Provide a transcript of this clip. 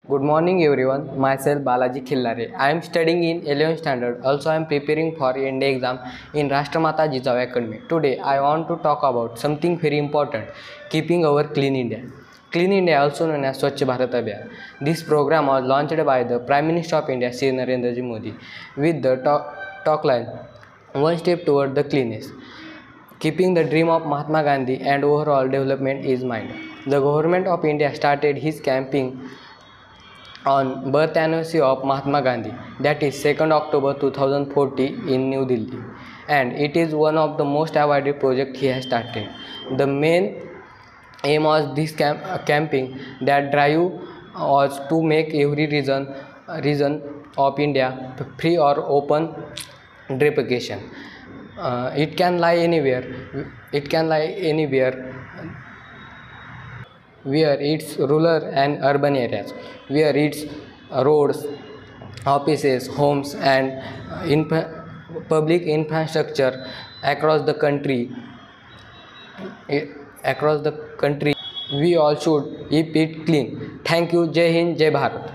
Good morning everyone. Myself Balaji Khillare. I am studying in 11th standard. Also I am preparing for India exam in Rashtramatha Jijavu Academy. Today I want to talk about something very important, keeping our clean India. Clean India, also known as Swachh Bharat Abhiyan. This program was launched by the Prime Minister of India, Shri Narendra Modi, with the talk line, one step toward the cleanness. Keeping the dream of Mahatma Gandhi and overall development in mind. The government of India started his campaign on birth anniversary of Mahatma Gandhi, that is 2nd October 2040 in New Delhi, and it is one of the most awarded projects he has started. The main aim of this campaign that drive was to make every region of India free or open defecation. It can lie anywhere. It can lie anywhere where it's rural and urban areas, where it's roads, offices, homes, and public infrastructure across the country. Across the country, we all should keep it clean. Thank you. Jai Hind, Jai Bharat.